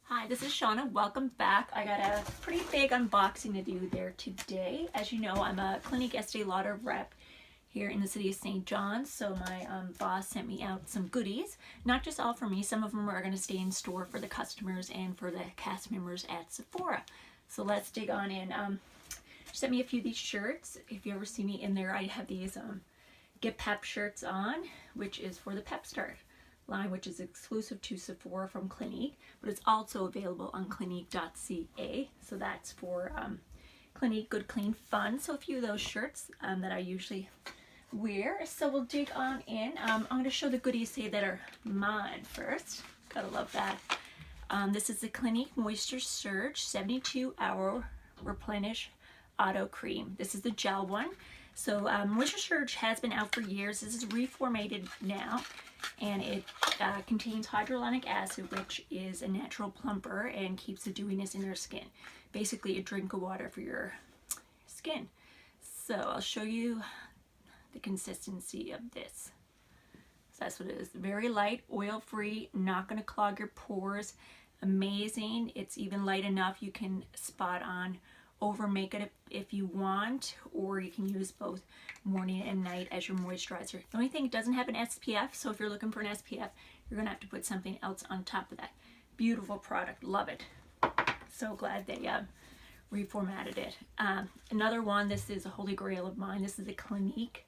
Hi, this is Shauna. Welcome back. I got a pretty big unboxing to do there today. As you know, I'm a Clinique Estée Lauder rep here in the city of St. John's, so my boss sent me out some goodies. Not just all for me, some of them are going to stay in store for the customers and for the cast members at Sephora. So let's dig on in. She sent me a few of these shirts. If you ever see me in there, I have these Get Pep shirts on, which is for the Pep Start line, which is exclusive to Sephora from Clinique, but it's also available on Clinique.ca. So that's for Clinique Good Clean Fun. So a few of those shirts that I usually wear. So we'll dig on in. I'm going to show the goodies today that are mine first. Gotta love that. This is the Clinique Moisture Surge 72-hour Replenish Auto Cream. This is the gel one. So Moisture Surge has been out for years. This is reformatted now, and it contains hyaluronic acid, which is a natural plumper and keeps the dewiness in your skin. Basically a drink of water for your skin. So I'll show you the consistency of this. So that's what it is. Very light, oil-free, not going to clog your pores. Amazing. It's even light enough you can spot on over makeup if you want, or you can use both morning and night as your moisturizer. The only thing, it doesn't have an SPF, so if you're looking for an SPF, you're gonna have to put something else on top of that. Beautiful product, love it. So glad they reformatted it. Another one, this is a holy grail of mine. This is the Clinique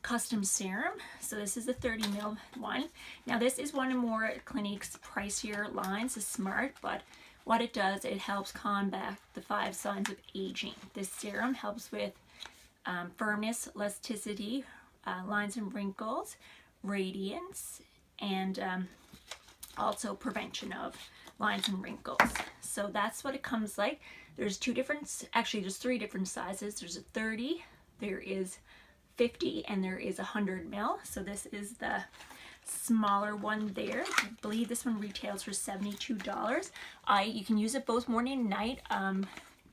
custom serum. So this is the 30 ml one. Now this is one of more Clinique's pricier lines. It's smart, but what it does, it helps combat the 5 signs of aging. This serum helps with firmness, elasticity, lines and wrinkles, radiance, and also prevention of lines and wrinkles. So that's what it comes like. There's there's 3 different sizes. There's a 30, there is 50, and there is 100 ml. So this is the smaller one there. I believe this one retails for $72. You can use it both morning and night.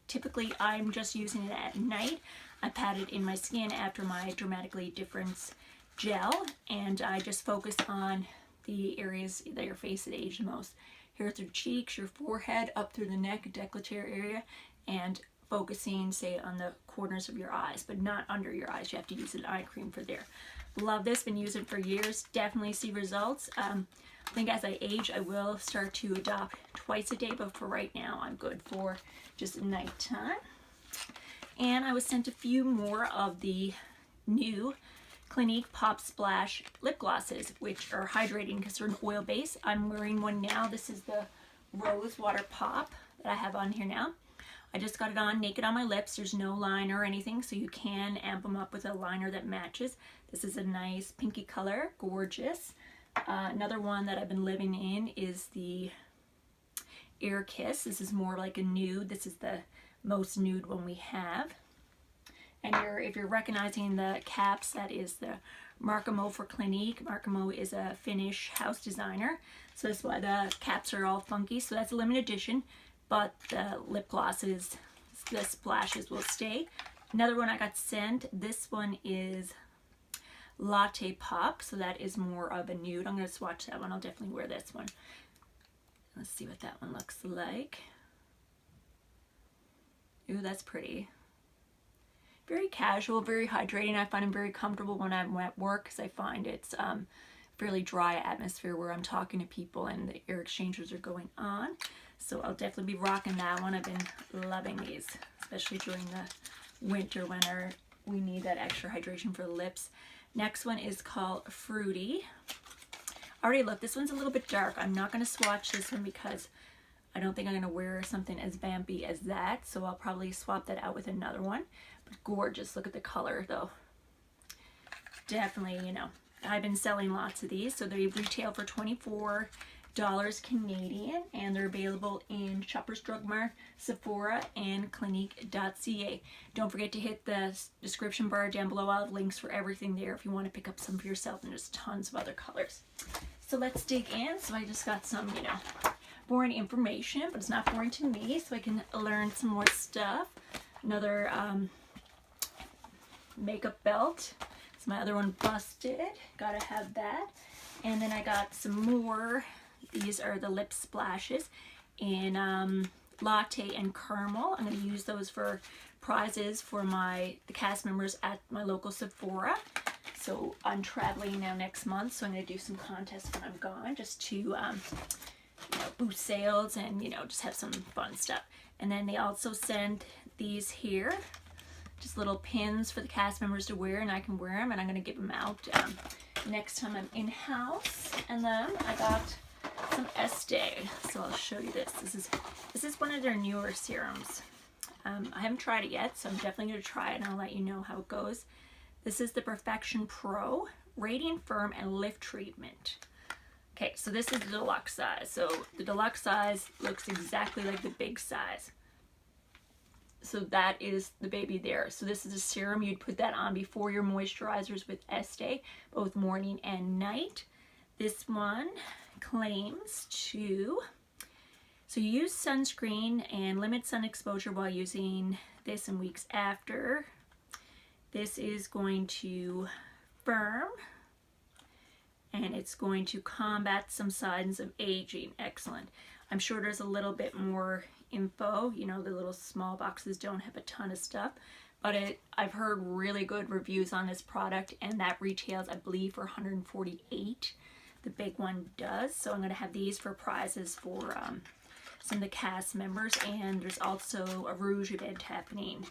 Typically I'm just using it at night. I pat it in my skin after my Dramatically Difference gel, and I just focus on the areas that your face has aged the most. Here through cheeks, your forehead, up through the neck, décolleté area, and focusing, say, on the corners of your eyes, but not under your eyes. You have to use an eye cream for there. Love this, been using it for years, definitely see results. I think as I age, I will start to adopt twice a day, but for right now, I'm good for just nighttime. And I was sent a few more of the new Clinique Pop Splash lip glosses, which are hydrating because they're an oil base. I'm wearing one now. This is the Rose Water Pop that I have on here now. I just got it on naked on my lips. There's no liner or anything, so you can amp them up with a liner that matches. This is a nice pinky color, gorgeous. Another one that I've been living in is the Air Kiss. This is more like a nude. This is the most nude one we have. And if you're recognizing the caps, that is the Marc for Clinique. Marc is a Finnish house designer, so that's why the caps are all funky. So that's a limited edition, but the lip glosses, the splashes will stay. Another one I got sent, this one is Latte Pop, so that is more of a nude. I'm going to swatch that one. I'll definitely wear this one. Let's see what that one looks like. Ooh, that's pretty. Very casual, very hydrating. I find them very comfortable when I'm at work because I find it's fairly dry atmosphere where I'm talking to people and the air exchanges are going on. So I'll definitely be rocking that one. I've been loving these, especially during the winter when we need that extra hydration for the lips. Next one is called Fruity. I already looked. This one's a little bit dark. I'm not going to swatch this one because I don't think I'm going to wear something as vampy as that. So I'll probably swap that out with another one. But gorgeous. Look at the color though. Definitely, you know, I've been selling lots of these. So they retail for $24 Canadian, and they're available in Shoppers Drug Mart, Sephora, and Clinique.ca. Don't forget to hit the description bar down below. I'll have links for everything there if you want to pick up some for yourself, and there's tons of other colors. So let's dig in. So I just got some, you know, boring information, but it's not boring to me, so I can learn some more stuff. Another makeup belt. It's my other one busted. Gotta have that. And then I got some more These are the lip splashes in latte and caramel. I'm going to use those for prizes for the cast members at my local Sephora. So I'm traveling now next month, so I'm going to do some contests when I'm gone, just to you know, boost sales and, you know, just have some fun stuff. And then they also send these here, just little pins for the cast members to wear, and I can wear them, and I'm going to give them out next time I'm in-house. And then I got some Estée, so I'll show you this. This is one of their newer serums. I haven't tried it yet, so I'm definitely going to try it, and I'll let you know how it goes. This is the Perfection Pro Radiant Firm and Lift Treatment. Okay, so this is the deluxe size. So the deluxe size looks exactly like the big size. So that is the baby there. So this is a serum. You'd put that on before your moisturizers with Estée, both morning and night. This one claims to, so you use sunscreen and limit sun exposure while using this in weeks after. This is going to firm, and it's going to combat some signs of aging. Excellent. I'm sure there's a little bit more info. You know, the little small boxes don't have a ton of stuff, but I've heard really good reviews on this product, and that retails, I believe, for $148. The big one does. So I'm going to have these for prizes for some of the cast members, and there's also a rouge event happening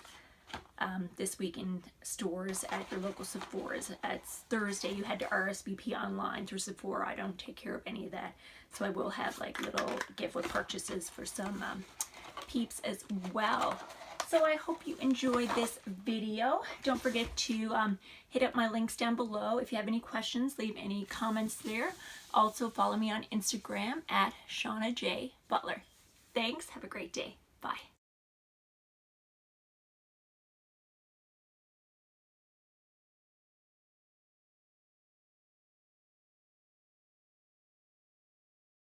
this week in stores at your local Sephora's. It's Thursday. You had to RSVP online through Sephora. I don't take care of any of that, so I will have like little gift with purchases for some peeps as well. So I hope you enjoyed this video. Don't forget to hit up my links down below. If you have any questions, leave any comments there. Also follow me on Instagram at Shauna J. Butler. Thanks. Have a great day. Bye.